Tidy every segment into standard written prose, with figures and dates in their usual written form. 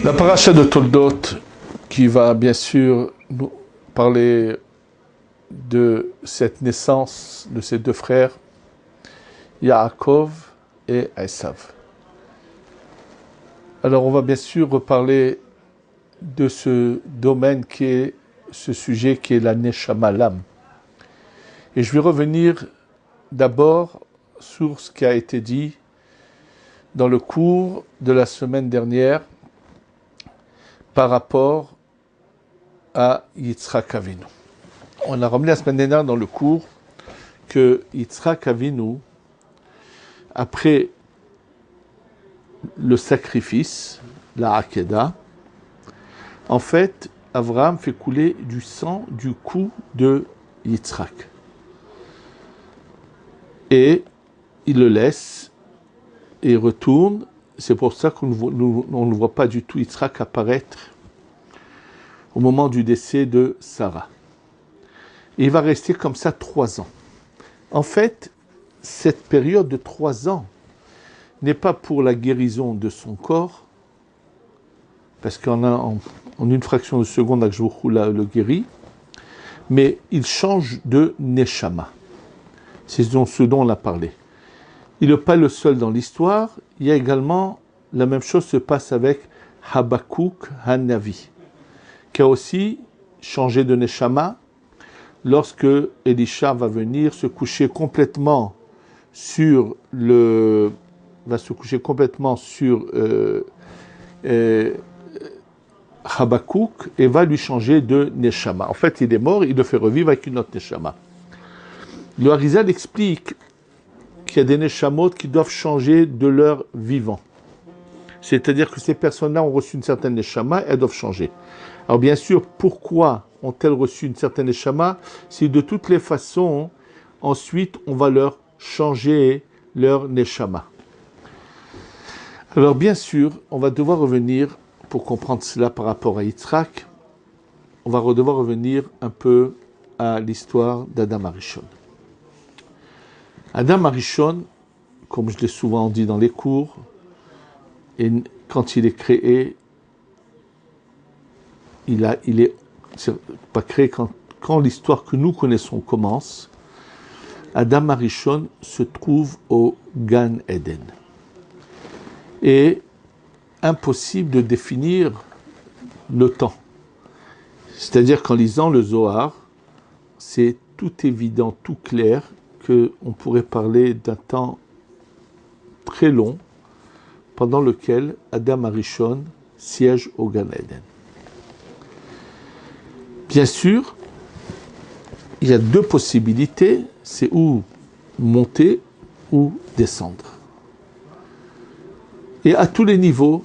La paracha de Toldot, qui va bien sûr nous parler de cette naissance de ces deux frères, Yaakov et Esav. Alors on va bien sûr reparler de ce domaine qui est ce sujet qui est la Neshama, l'âme. Et je vais revenir d'abord sur ce qui a été dit dans le cours de la semaine dernière par rapport à Yitzhak Avinu. On a ramené la semaine dernière dans le cours que Yitzhak Avinu, après le sacrifice, la Hakeda, en fait, Abraham fait couler du sang du cou de Yitzhak. Et il le laisse et retourne. C'est pour ça qu'on ne voit pas du tout Yitzhak apparaître au moment du décès de Sarah. Et il va rester comme ça 3 ans. En fait, cette période de 3 ans n'est pas pour la guérison de son corps, parce en une fraction de seconde, Akshvouch le guérit, mais il change de Neshama. C'est ce dont on a parlé. Il n'est pas le seul dans l'histoire. Il y a également, la même chose se passe avec Habakkuk Hanavi, qui a aussi changé de Neshama lorsque Elisha va venir se coucher complètement sur Habakkuk et va lui changer de Neshama. En fait, il est mort, il le fait revivre avec une autre Neshama. Le Harizal explique qu'il y a des Neshamot qui doivent changer de leur vivant. C'est-à-dire que ces personnes-là ont reçu une certaine Neshama, elles doivent changer. Alors bien sûr, pourquoi ont-elles reçu une certaine Neshama? C'est de toutes les façons, ensuite, on va leur changer leur Neshama. Alors bien sûr, on va devoir revenir, pour comprendre cela par rapport à Yitzhak, on va devoir revenir un peu à l'histoire d'Adam Arishon. Adam Arishon, comme je l'ai souvent dit dans les cours, et quand il est créé, il est pas créé quand l'histoire que nous connaissons commence. Adam Arishon se trouve au Gan Eden. Et impossible de définir le temps. C'est-à-dire qu'en lisant le Zohar, c'est tout évident, tout clair, qu'on pourrait parler d'un temps très long pendant lequel Adam Arishon siège au Gan Eden. Bien sûr, il y a 2 possibilités, c'est ou monter ou descendre. Et à tous les niveaux,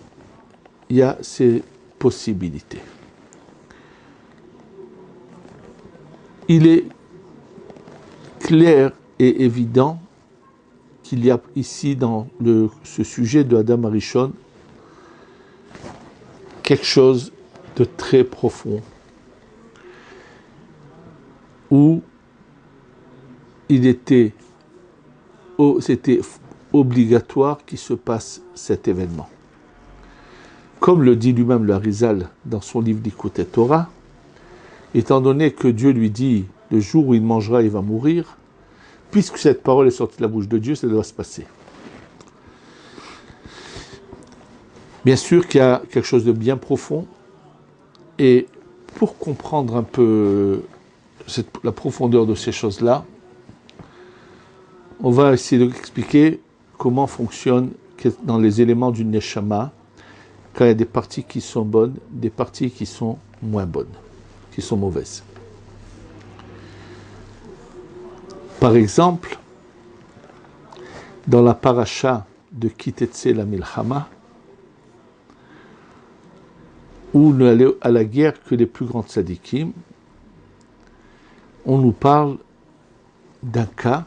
il y a ces possibilités. Il est clair et évident qu'il y a ici dans ce sujet de Adam Arishon quelque chose de très profond où c'était obligatoire qu'il se passe cet événement. Comme le dit lui-même le Harizal dans son livre Likutei Torah, étant donné que Dieu lui dit le jour où il mangera, il va mourir, puisque cette parole est sortie de la bouche de Dieu, ça doit se passer. Bien sûr qu'il y a quelque chose de bien profond, et pour comprendre un peu la profondeur de ces choses-là, on va essayer d'expliquer comment fonctionne dans les éléments du Neshama, quand il y a des parties qui sont bonnes, des parties qui sont moins bonnes, qui sont mauvaises. Par exemple, dans la paracha de Kitetse la Milchama, où nous allons à la guerre que les plus grands tzadikim, on nous parle d'un cas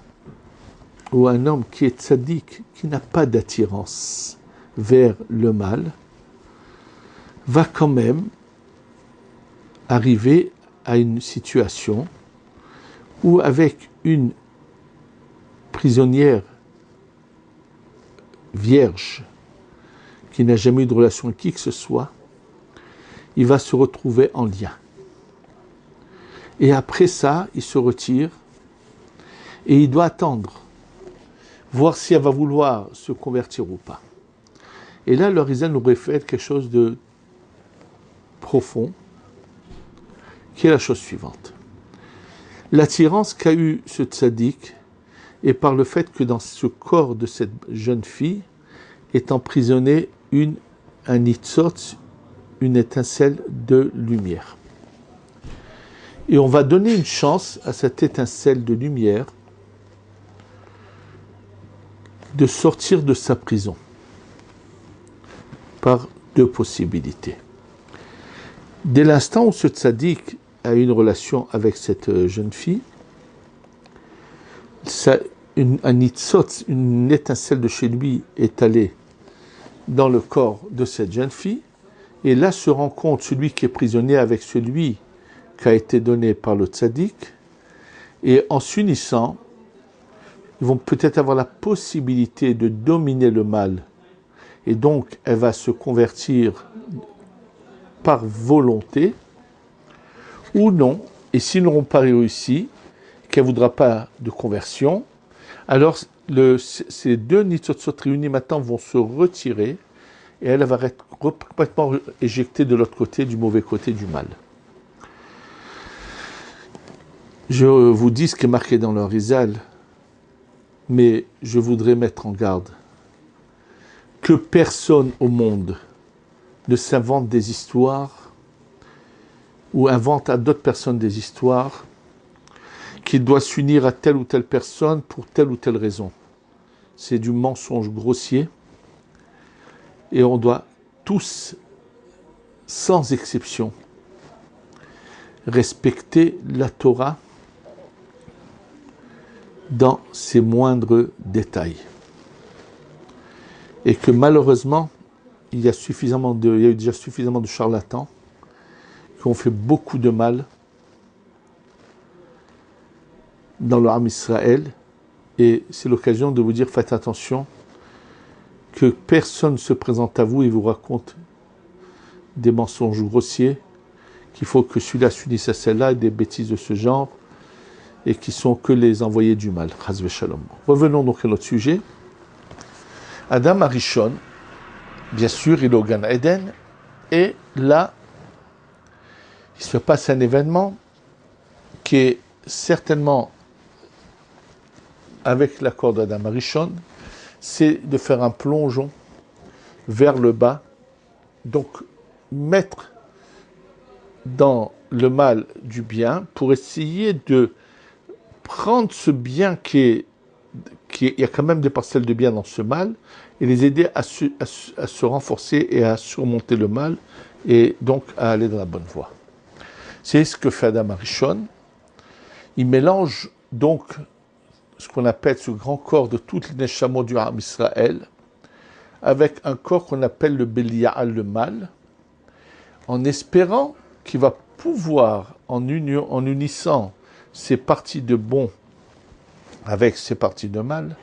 où un homme qui est tzadik, qui n'a pas d'attirance vers le mal, va quand même arriver à une situation où avec une prisonnière vierge qui n'a jamais eu de relation avec qui que ce soit, il va se retrouver en lien. Et après ça, il se retire et il doit attendre, voir si elle va vouloir se convertir ou pas. Et là, le Rizal nous réfère quelque chose de profond, qui est la chose suivante. L'attirance qu'a eu ce tzaddik est par le fait que dans ce corps de cette jeune fille est emprisonnée un nitzot, une étincelle de lumière. Et on va donner une chance à cette étincelle de lumière de sortir de sa prison par deux possibilités. Dès l'instant où ce tzaddik a une relation avec cette jeune fille, un nitzot, une étincelle de chez lui est allée dans le corps de cette jeune fille, et là se rencontre celui qui est prisonnier avec celui qui a été donné par le tzaddik, et en s'unissant, ils vont peut-être avoir la possibilité de dominer le mal, et donc elle va se convertir par volonté, ou non, et s'ils n'auront pas réussi, qu'elle ne voudra pas de conversion, alors ces deux nitzotzot réunis maintenant vont se retirer, et elle va être complètement éjectée de l'autre côté, du mauvais côté du mal. Je vous dis ce qui est marqué dans le Rizal, mais je voudrais mettre en garde que personne au monde ne s'invente des histoires ou invente à d'autres personnes des histoires qu'il doit s'unir à telle ou telle personne pour telle ou telle raison. C'est du mensonge grossier et on doit tous, sans exception, respecter la Torah dans ses moindres détails. Et que malheureusement, il y a eu déjà suffisamment de charlatans qui ont fait beaucoup de mal dans le Ham Israël, et c'est l'occasion de vous dire, faites attention, que personne ne se présente à vous et vous raconte des mensonges grossiers, qu'il faut que celui-là s'unisse à celle-là, des bêtises de ce genre, et qui sont que les envoyés du mal. Chas v'shalom. Revenons donc à notre sujet. Adam Arishon, bien sûr, il est au Gan Eden, et là, il se passe un événement qui est certainement avec l'accord d'Adam Arishon, c'est de faire un plongeon vers le bas, donc mettre dans le mal du bien pour essayer de prendre ce bien il y a quand même des parcelles de bien dans ce mal, et les aider à se renforcer et à surmonter le mal, et donc à aller dans la bonne voie. C'est ce que fait Adam Arishon. Il mélange donc ce qu'on appelle ce grand corps de toutes les neshamot du Ham Israël avec un corps qu'on appelle le Belial, le mal, en espérant qu'il va pouvoir, en unissant ces parties de bon avec ces parties de mal,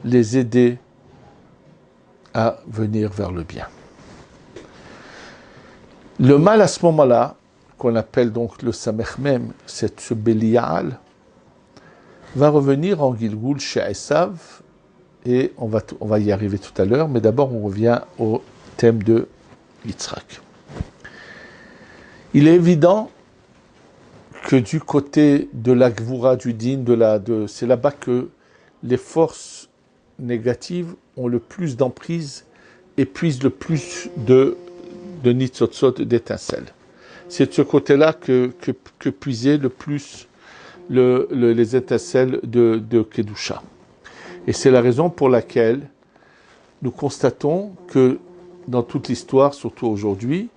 les aider à venir vers le bien. Le mal à ce moment-là, qu'on appelle donc le Samech Mem, ce Belial, va revenir en Gilgul chez Esav, et on va y arriver tout à l'heure, mais d'abord on revient au thème de Yitzhak. Il est évident que du côté de la Gvura, du Din, c'est là-bas que les forces négatives ont le plus d'emprise et puisent le plus de nitzotzot, d'étincelles. C'est de ce côté-là que puisaient le plus les étincelles de Kedusha. Et c'est la raison pour laquelle nous constatons que dans toute l'histoire, surtout aujourd'hui,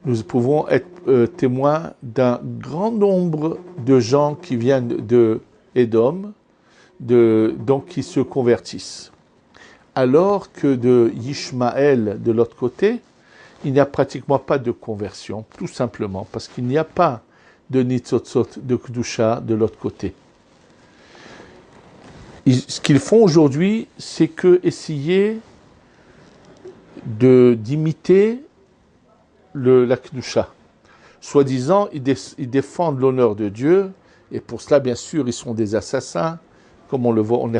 nous pouvons être témoins d'un grand nombre de gens qui viennent de Édom, donc qui se convertissent. Alors que de Yishmaël, de l'autre côté, il n'y a pratiquement pas de conversion, tout simplement, parce qu'il n'y a pas de Nitzotzot, de Kedusha de l'autre côté. Ce qu'ils font aujourd'hui, c'est essayer d'imiter la Kedusha. Soi-disant, ils défendent l'honneur de Dieu, et pour cela, bien sûr, ils sont des assassins, comme on le voit, on est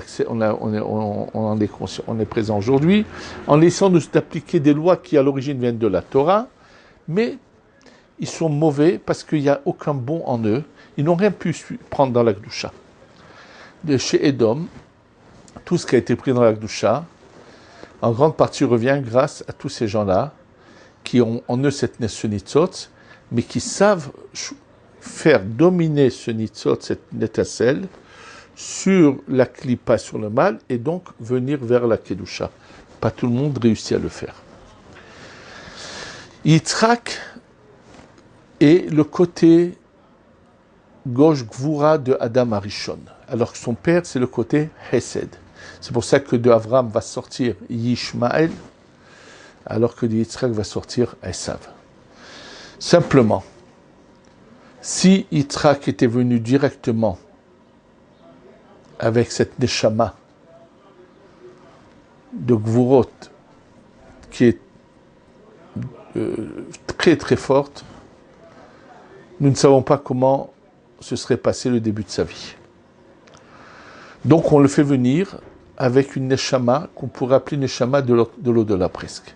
présent aujourd'hui, en laissant nous appliquer des lois qui, à l'origine, viennent de la Torah, mais ils sont mauvais parce qu'il n'y a aucun bon en eux. Ils n'ont rien pu prendre dans la Kedusha. De chez Edom, tout ce qui a été pris dans la Kedusha, en grande partie revient grâce à tous ces gens-là qui ont en eux ce nitzot, mais qui savent faire dominer ce nitzot, cette étincelle, sur la klipa, sur le mal, et donc venir vers la Kedusha. Pas tout le monde réussit à le faire. Yitzhak est le côté gauche Gvura de Adam Arishon, alors que son père, c'est le côté Hesed. C'est pour ça que de Avram va sortir Yishmael, alors que de Yitzhak va sortir Esav. Simplement, si Yitzhak était venu directement avec cette neshama de Gvurot qui est très très forte, nous ne savons pas comment se serait passé le début de sa vie. Donc on le fait venir avec une neshama qu'on pourrait appeler neshama de l'au-delà presque.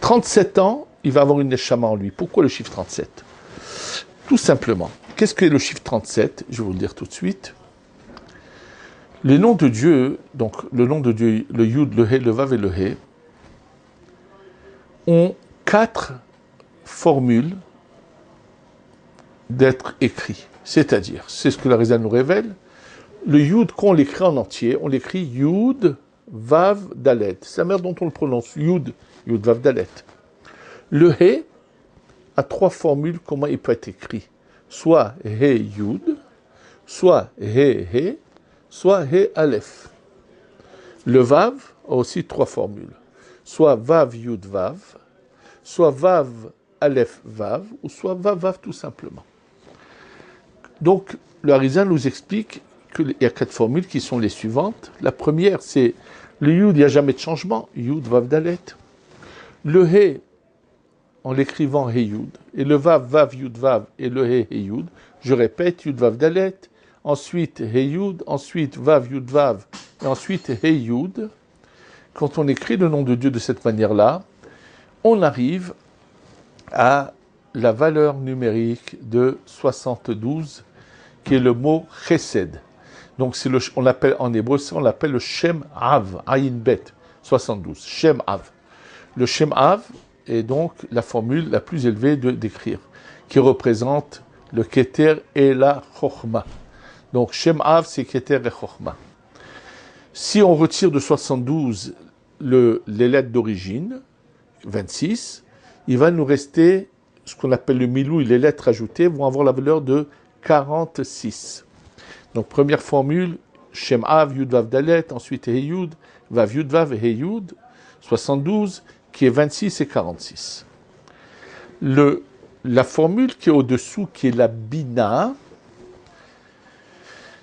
37 ans, il va avoir une neshama en lui. Pourquoi le chiffre 37 ? Tout simplement. Qu'est-ce que le chiffre 37 ? Je vais vous le dire tout de suite. Les noms de Dieu, donc le nom de Dieu, le Yud, le He, le Vav et le He, ont 4 formules d'être écrits. C'est-à-dire, c'est ce que la Rizal nous révèle, le Yud, quand on l'écrit en entier, on l'écrit Yud, Vav, Dalet. C'est la manière dont on le prononce, Yud, Yud, Vav, Dalet. Le He a 3 formules comment il peut être écrit. Soit He, Yud, soit He, He, soit He, Aleph. Le Vav a aussi 3 formules. Soit Vav, Yud, Vav, soit Vav, Aleph, Vav, ou soit Vav, Vav tout simplement. Donc, le Harizal nous explique qu'il y a 4 formules qui sont les suivantes. La première, c'est le Yud, il n'y a jamais de changement. Yud, Vav, Dalet. Le He, en l'écrivant He, Yud. Et le Vav, Vav, Yud, Vav. Et le He, He, Yud. Je répète, Yud, Vav, Dalet. Ensuite, He, Yud. Ensuite, Vav, Yud, Vav. Et ensuite, He, Yud. Quand on écrit le nom de Dieu de cette manière-là, on arrive à la valeur numérique de 72, qui est le mot Chesed. Donc on l'appelle en hébreu, on l'appelle le Shem Av, Ayin Bet, 72, Shem Av. Le Shem Av est donc la formule la plus élevée d'écrire, qui représente le Keter et la Chochma. Donc Shem Av, c'est Keter et Chochma. Si on retire de 72 les lettres d'origine, 26, il va nous rester ce qu'on appelle le milou, les lettres ajoutées vont avoir la valeur de 46. Donc première formule, Shem Av, Yud Vav Dalet, ensuite He Yud, Vav Yud Vav et He Yud, 72, qui est 26 et 46. La formule qui est au-dessous, qui est la Bina,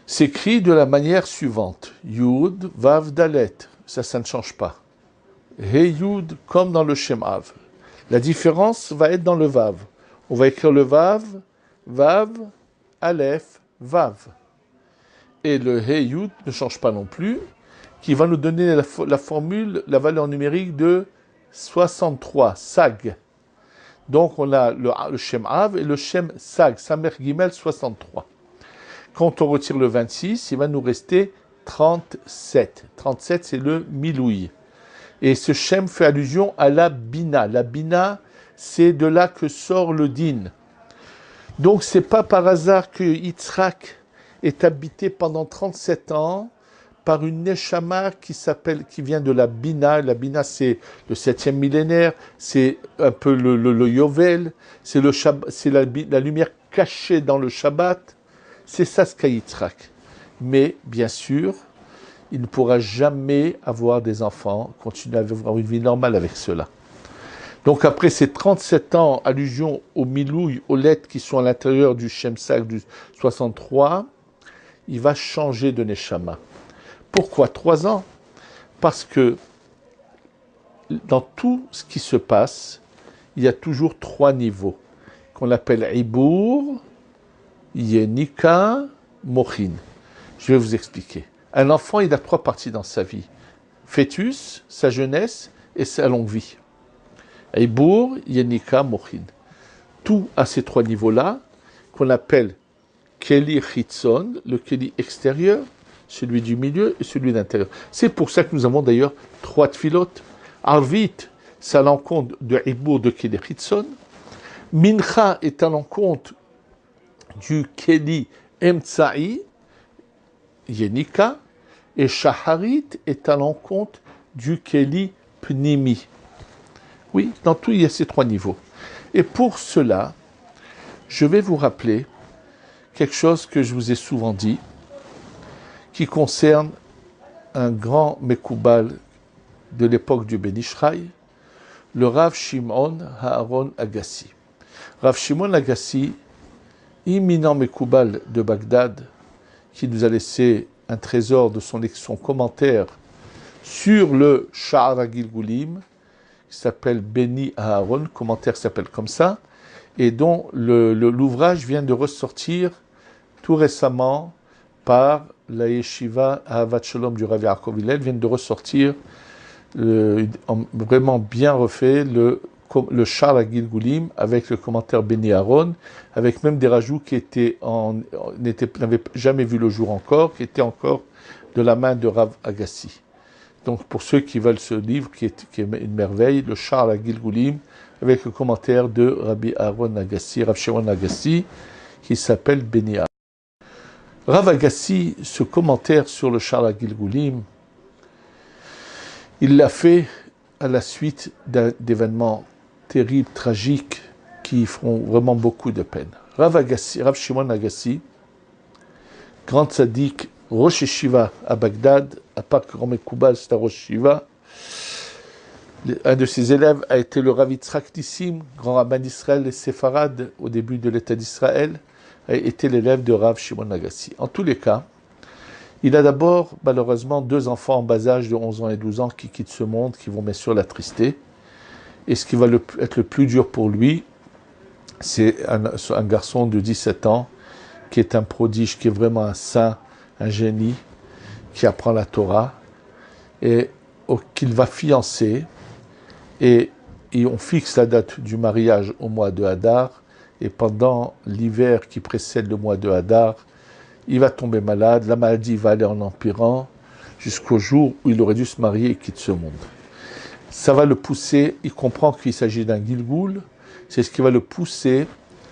s'écrit de la manière suivante. Yud, Vav, Dalet. Ça ne change pas. He Yud, comme dans le Shem Av. La différence va être dans le Vav. On va écrire le Vav, Vav, Aleph, Vav. Et le He Yud ne change pas non plus, qui va nous donner la formule, la valeur numérique de 63, Sag. Donc on a le Shem Av et le Shem Sag, Samer Gimel 63. Quand on retire le 26, il va nous rester 37. 37, c'est le Miloui. Et ce Shem fait allusion à la Bina. La Bina, c'est de là que sort le Din. Donc, c'est pas par hasard que Yitzhak est habité pendant 37 ans par une Neshama qui vient de la Bina. La Bina, c'est le 7e millénaire, c'est un peu le Yovel, c'est la lumière cachée dans le Shabbat. C'est ça ce qu'a Yitzhak. Mais, bien sûr, il ne pourra jamais avoir des enfants, continuer à avoir une vie normale avec cela. Donc après ces 37 ans, allusion aux milouilles, aux lettres qui sont à l'intérieur du Shemsak du 63, il va changer de Neshama. Pourquoi 3 ans ? Parce que dans tout ce qui se passe, il y a toujours 3 niveaux, qu'on appelle Ibour, Yenika, Mochin. Je vais vous expliquer. Un enfant, il a 3 parties dans sa vie. Fœtus, sa jeunesse et sa longue vie. Ibour, Yenika, Mochin. Tout à ces 3 niveaux-là, qu'on appelle Keli Chitzon, le Keli extérieur, celui du milieu et celui d'intérieur. C'est pour ça que nous avons d'ailleurs 3 tfilotes. Arvit, c'est à l'encontre de Ibour de Keli Chitzon. Mincha est à l'encontre du Keli Emtsa'i, Yenika, et Shaharit est à l'encontre du Keli Pnimi. Oui, dans tout, il y a ces 3 niveaux. Et pour cela, je vais vous rappeler quelque chose que je vous ai souvent dit, qui concerne un grand Mekoubal de l'époque du Ben Ishraï, le Rav Shimon Haaron Agassi. Rav Shimon Agassi, imminent Mekoubal de Bagdad, qui nous a laissé un trésor de son commentaire sur le Sha'ar Gilgulim, qui s'appelle Beni Aaron, commentaire s'appelle comme ça, et dont l'ouvrage vient de ressortir tout récemment par la Yeshiva Ahavat Shalom du Rav Yaakov Hillel, vient de ressortir vraiment bien refait le Sha'ar Gilgulim avec le commentaire Beni Aaron, avec même des rajouts qui n'avaient jamais vu le jour encore, qui étaient encore de la main de Rav Agassi. Donc pour ceux qui veulent ce livre, qui est une merveille, le Sha'ar Gilgulim, avec le commentaire de Rabbi Aaron Agassi, Rav Shimon Agassi, qui s'appelle Beni Aaron. Rav Agassi, ce commentaire sur le Sha'ar Gilgulim, il l'a fait à la suite d'événements terribles, tragiques, qui feront vraiment beaucoup de peine. Rav Shimon Agassi, grand tzaddik, Rosh Yeshiva à Bagdad, à part que Grand Mekoubal, c'est à Rosh Yeshiva. Un de ses élèves a été le Rav Yitzhak Nissim, grand rabbin d'Israël et séfarade au début de l'État d'Israël, a été l'élève de Rav Shimon Agassi. En tous les cas, il a d'abord, malheureusement, 2 enfants en bas âge de 11 ans et 12 ans qui quittent ce monde, qui vont bien sûr l'attrister. Et ce qui va être le plus dur pour lui, c'est un garçon de 17 ans, qui est un prodige, qui est vraiment un saint, un génie, qui apprend la Torah, et qu'il va fiancer, et on fixe la date du mariage au mois de Hadar, et pendant l'hiver qui précède le mois de Hadar, il va tomber malade, la maladie va aller en empirant, jusqu'au jour où il aurait dû se marier et quitte ce monde. Ça va le pousser, il comprend qu'il s'agit d'un Gilgoul, c'est ce qui va le pousser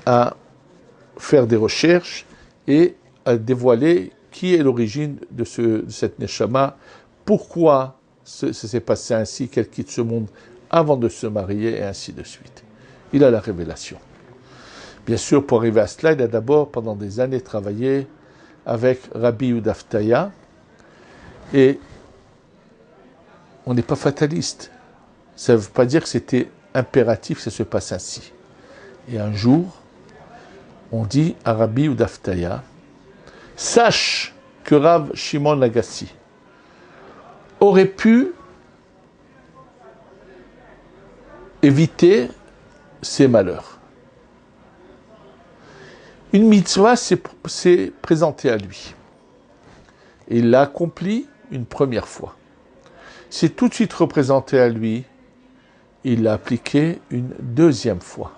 à faire des recherches et à dévoiler qui est l'origine de cette Neshama, pourquoi ça s'est passé ainsi, qu'elle quitte ce monde avant de se marier, et ainsi de suite. Il a la révélation. Bien sûr, pour arriver à cela, il a d'abord, pendant des années, travaillé avec Rabbi Udaftaya, et on n'est pas fataliste. Ça ne veut pas dire que c'était impératif que ça se passe ainsi. Et un jour, on dit à Rabbi Udaftaya, sache que Rav Shimon Agassi aurait pu éviter ces malheurs. Une mitzvah s'est présentée à lui. Et il l'a accomplie une première fois. C'est tout de suite représenté à lui, il l'a appliqué une deuxième fois.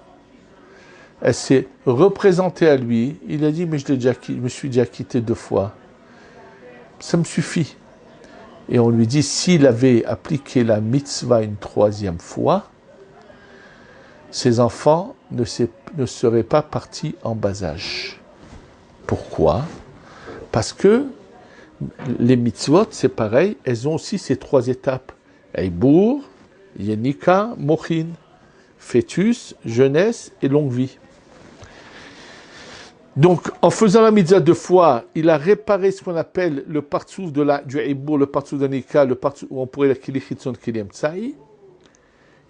Elle s'est représentée à lui, il a dit, mais je me suis déjà quitté 2 fois. Ça me suffit. Et on lui dit, s'il avait appliqué la mitzvah une 3e fois, ses enfants ne seraient pas partis en bas âge. Pourquoi? Parce que les mitzvot, c'est pareil, elles ont aussi ces 3 étapes. Eibour, Yenika, Mochin, fœtus, jeunesse et longue vie. Donc, en faisant la mitzvah 2 fois, il a réparé ce qu'on appelle le partsouf du Eibour, le partsouf de Yenika, le partsouf où on pourrait la Kili Chitzon, Kili Emtsaï.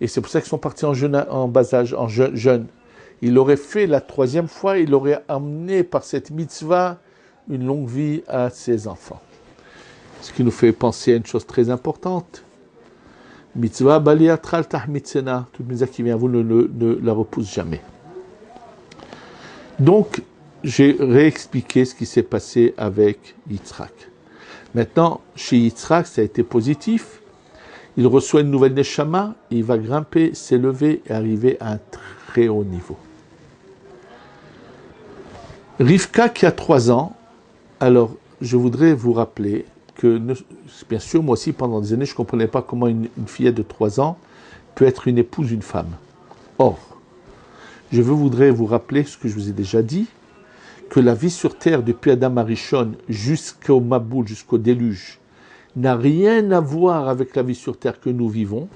Et c'est pour ça qu'ils sont partis en bas âge, en jeune. Il aurait fait la 3e fois, il aurait amené par cette mitzvah une longue vie à ses enfants. Ce qui nous fait penser à une chose très importante. Mitzvah baliatral tahmitzena. Toute mitzvah qui vient à vous ne la repousse jamais. Donc, j'ai réexpliqué ce qui s'est passé avec Yitzhak. Maintenant, chez Yitzhak, ça a été positif. Il reçoit une nouvelle neshama, il va grimper, s'élever et arriver à un très haut niveau. Rivka qui a 3 ans, alors je voudrais vous rappeler que, bien sûr, moi aussi pendant des années, je ne comprenais pas comment une fillette de 3 ans peut être une épouse d'une femme. Or, je voudrais vous rappeler ce que je vous ai déjà dit, que la vie sur terre depuis Adam Arishon jusqu'au Maboul, jusqu'au déluge, n'a rien à voir avec la vie sur terre que nous vivons.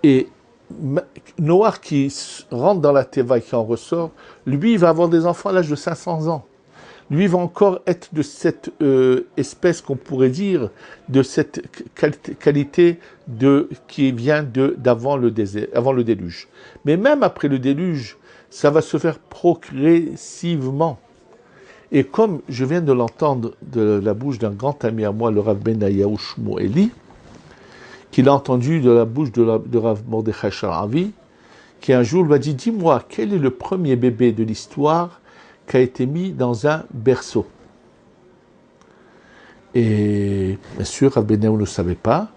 Et Noach qui rentre dans la Teva et qui en ressort, lui il va avoir des enfants à l'âge de 500 ans. Lui il va encore être de cette espèce qu'on pourrait dire, de cette qualité qui vient d'avant le déluge. Mais même après le déluge, ça va se faire progressivement. Et comme je viens de l'entendre de la bouche d'un grand ami à moi, le Rav Benayahu Shmueli, qu'il a entendu de la bouche de Rav Mordechai Sharavi, qui un jour lui a dit « Dis-moi, quel est le premier bébé de l'histoire qui a été mis dans un berceau ?» Et bien sûr, Rav Benayahu ne savait pas.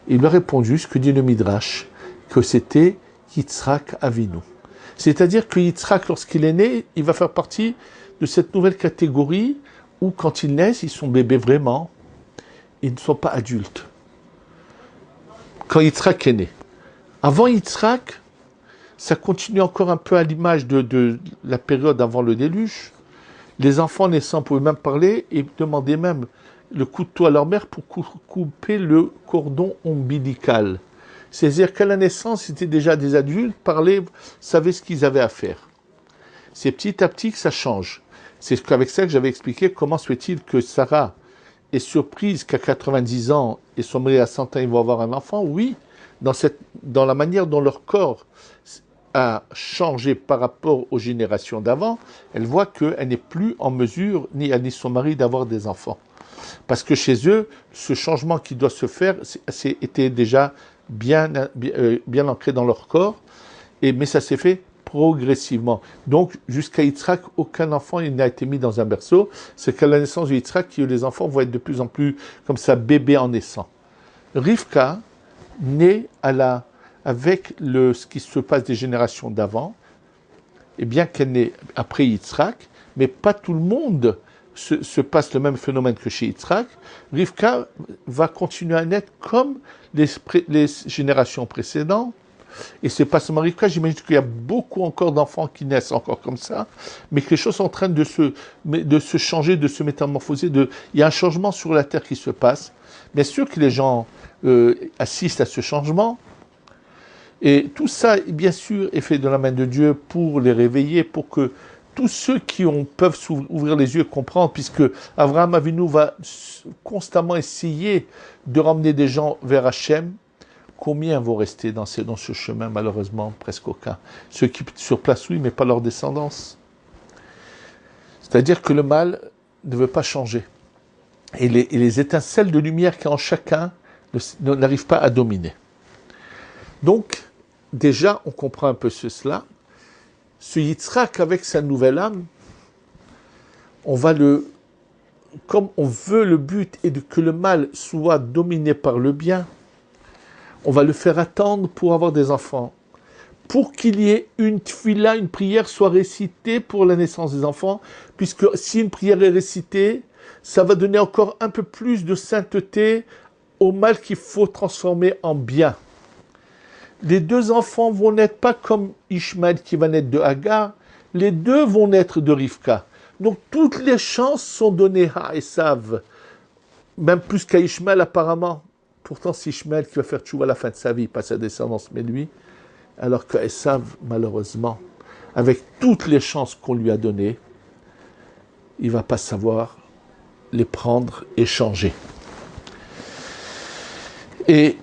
Il lui a répondu, ce que dit le Midrash, que c'était Yitzhak Avinu. C'est-à-dire que Yitzhak, lorsqu'il est né, il va faire partie de cette nouvelle catégorie où, quand ils naissent, ils sont bébés vraiment, ils ne sont pas adultes. Quand Yitzhak est né. Avant Yitzhak, ça continue encore un peu à l'image de la période avant le déluge. Les enfants naissants pouvaient même parler et demander même le couteau à leur mère pour couper le cordon ombilical. C'est-à-dire qu'à la naissance, c'était déjà des adultes, parlaient, savaient ce qu'ils avaient à faire. C'est petit à petit que ça change. C'est avec ça que j'avais expliqué comment se fait-il que Sarah est surprise qu'à 90 ans et son mari à 100 ans, ils vont avoir un enfant. Oui, dans la manière dont leur corps a changé par rapport aux générations d'avant, elle voit qu'elle n'est plus en mesure, ni elle ni son mari, d'avoir des enfants. Parce que chez eux, ce changement qui doit se faire était déjà bien ancré dans leur corps, mais ça s'est fait progressivement. Donc, jusqu'à Yitzhak, aucun enfant n'a été mis dans un berceau. C'est qu'à la naissance de Yitzhak que les enfants vont être de plus en plus comme ça, bébés en naissant. Rivka, née avec ce qui se passe des générations d'avant, et bien qu'elle naît après Yitzhak, mais pas tout le monde se passe le même phénomène que chez Yitzhak. Rivka va continuer à naître comme les générations précédentes. Et c'est pas seulement Rivka, j'imagine qu'il y a beaucoup encore d'enfants qui naissent encore comme ça, mais que les choses sont en train de se changer, de se métamorphoser. Il y a un changement sur la terre qui se passe. Bien sûr que les gens assistent à ce changement. Et tout ça, bien sûr, est fait de la main de Dieu pour les réveiller, pour que tous ceux qui peuvent ouvrir les yeux et comprendre, puisque Abraham Avinu va constamment essayer de ramener des gens vers Hachem. Combien vont rester dans ce chemin? Malheureusement, presque aucun. Ceux qui sur place, oui, mais pas leur descendance. C'est-à-dire que le mal ne veut pas changer. Et les étincelles de lumière qu'il y a en chacun n'arrivent pas à dominer. Donc, déjà, on comprend un peu cela. Ce Yitzhak, avec sa nouvelle âme, comme on veut, le but est que le mal soit dominé par le bien, on va le faire attendre pour avoir des enfants. Pour qu'il y ait une tfila, une prière soit récitée pour la naissance des enfants, puisque si une prière est récitée, ça va donner encore un peu plus de sainteté au mal qu'il faut transformer en bien. Les 2 enfants vont naître pas comme Ishmaël qui va naître de Hagar, les 2 vont naître de Rivka. Donc toutes les chances sont données à Esav, même plus qu'à Ishmaël apparemment. Pourtant, c'est Ishmaël qui va faire tchouva à la fin de sa vie, pas sa descendance, mais lui. Alors que Esav, malheureusement, avec toutes les chances qu'on lui a données, il ne va pas savoir les prendre et changer. Et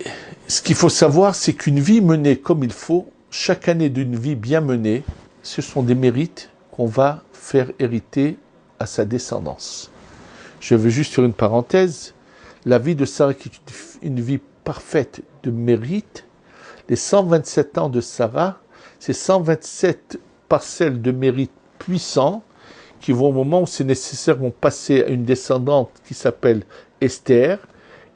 ce qu'il faut savoir, c'est qu'une vie menée comme il faut, chaque année d'une vie bien menée, ce sont des mérites qu'on va faire hériter à sa descendance. Je veux juste faire une parenthèse. La vie de Sarah, qui est une vie parfaite de mérite, les 127 ans de Sarah, c'est 127 parcelles de mérite puissants qui vont au moment où c'est nécessaire vont passer à une descendante qui s'appelle Esther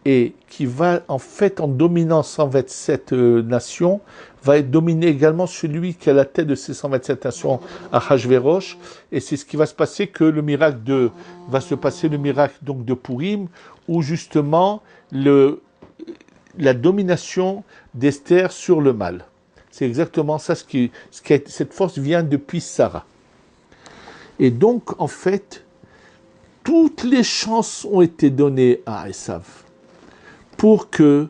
et qui va en fait en dominant 127 nations va être dominé également celui qui est à la tête de ces 127 nations, Ahashverosh, et c'est ce qui va se passer que le miracle donc de Purim, où justement la domination d'Esther sur le mal. C'est exactement ça cette force vient depuis Sarah. Et donc, en fait, toutes les chances ont été données à Esav pour que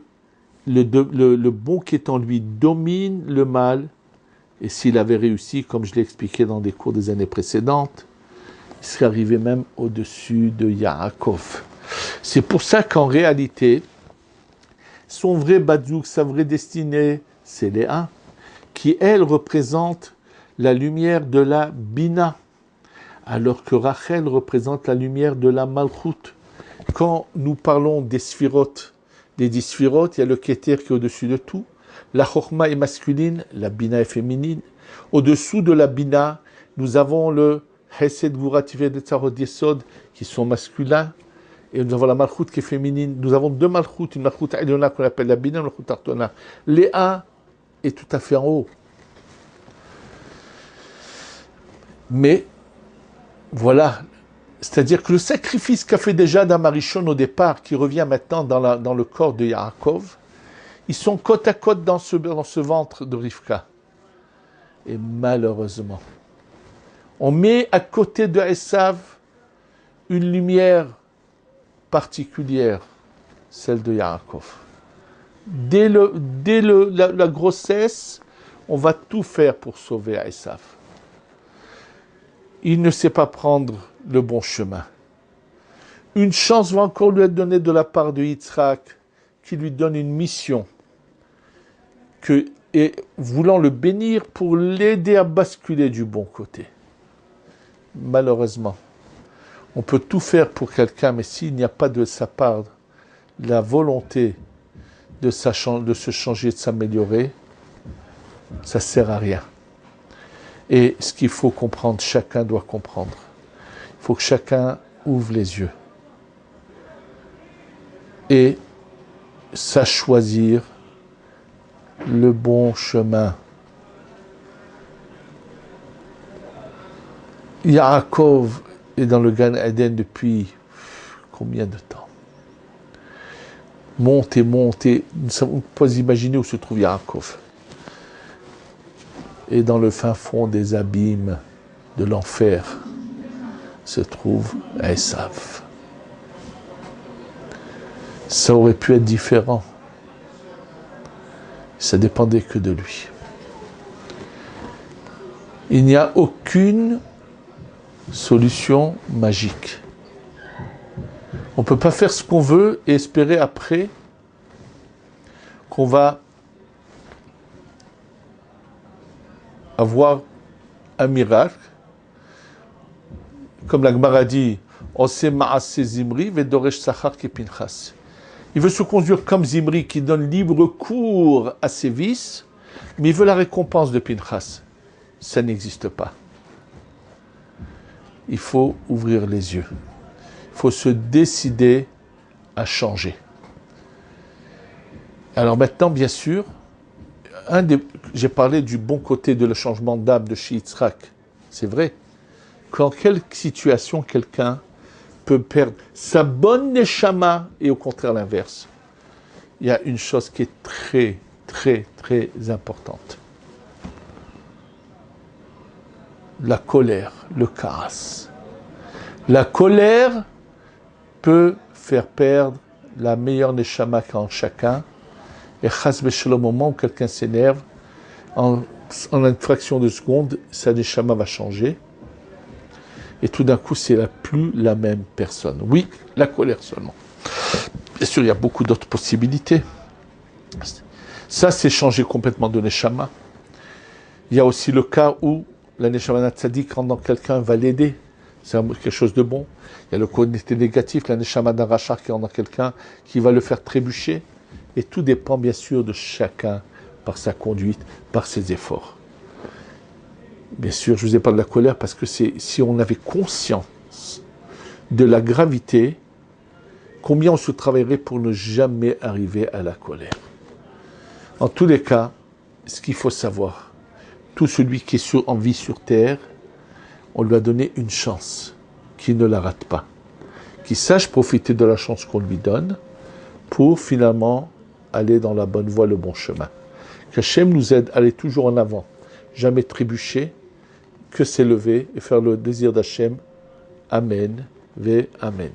le bon qui est en lui domine le mal. Et s'il avait réussi, comme je l'ai expliqué dans des cours des années précédentes, il serait arrivé même au-dessus de Yaakov. C'est pour ça qu'en réalité, son vrai Badzouk, sa vraie destinée, c'est Léa, qui, elle, représente la lumière de la Bina, alors que Rachel représente la lumière de la Malchut. Quand nous parlons des sphirotes, des 10 sphirotes, il y a le Keter qui est au-dessus de tout. La Chokhma est masculine, la Bina est féminine. Au-dessous de la Bina, nous avons le Hesed, Gvura, Tiferet, Netzarot, Yesod, qui sont masculins. Et nous avons la Malchut qui est féminine. Nous avons deux Malchut, une Malchut Elona qu'on appelle la Bina, une Malchut Tartona. Léa est tout à fait en haut. Mais, voilà, c'est-à-dire que le sacrifice qu'a fait déjà Damarichon au départ, qui revient maintenant dans le corps de Yaakov, ils sont côte à côte dans ce ventre de Rivka. Et malheureusement, on met à côté de Esav une lumière particulière, celle de Yaakov. Dès la grossesse, on va tout faire pour sauver Esav. Il ne sait pas prendre le bon chemin. Une chance va encore lui être donnée de la part de Yitzhak, qui lui donne une mission, et voulant le bénir pour l'aider à basculer du bon côté. Malheureusement, on peut tout faire pour quelqu'un, mais s'il n'y a pas de sa part la volonté de se changer, de s'améliorer, ça ne sert à rien. Et ce qu'il faut comprendre, chacun doit comprendre. Il faut que chacun ouvre les yeux et sache choisir le bon chemin. Yaakov est dans le Gan Eden depuis combien de temps? Monte et monte. Nous ne pouvons pas imaginer où se trouve Yaakov. Et dans le fin fond des abîmes de l'enfer se trouve Esav. Ça aurait pu être différent. Ça dépendait que de lui. Il n'y a aucune solution magique. On ne peut pas faire ce qu'on veut et espérer après qu'on va avoir un miracle. Comme la Gemara dit, Zimri vedoresh sachar ke Pinchas. Il veut se conduire comme Zimri qui donne libre cours à ses vices, mais il veut la récompense de Pinchas. Ça n'existe pas. Il faut ouvrir les yeux. Il faut se décider à changer. Alors maintenant, bien sûr, j'ai parlé du bon côté de le changement d'âme de chez Yitzhak. C'est vrai. Dans quelle situation quelqu'un peut perdre sa bonne neshama et au contraire l'inverse. Il y a une chose qui est très, très, très importante. La colère, le karas. La colère peut faire perdre la meilleure neshama qu'en chacun. Et chas v'shalom, au moment où quelqu'un s'énerve, en une fraction de seconde, sa neshama va changer. Et tout d'un coup, c'est plus la même personne. Oui, la colère seulement. Bien sûr, il y a beaucoup d'autres possibilités. Ça, c'est changer complètement de neshama. Il y a aussi le cas où la neshama natzadik rentre dans quelqu'un, va l'aider. C'est quelque chose de bon. Il y a le côté négatif, la neshama d'un rachar qui rentre dans quelqu'un, qui va le faire trébucher. Et tout dépend bien sûr de chacun par sa conduite, par ses efforts. Bien sûr, je vous ai parlé de la colère parce que si on avait conscience de la gravité, combien on se travaillerait pour ne jamais arriver à la colère. En tous les cas, ce qu'il faut savoir, tout celui qui est en vie sur terre, on lui a donné une chance, qu'il ne la rate pas, qu'il sache profiter de la chance qu'on lui donne pour finalement aller dans la bonne voie, le bon chemin. Qu'Hachem nous aide à aller toujours en avant, jamais trébucher, que s'élever et faire le désir d'Hachem. Amen, ve Amen.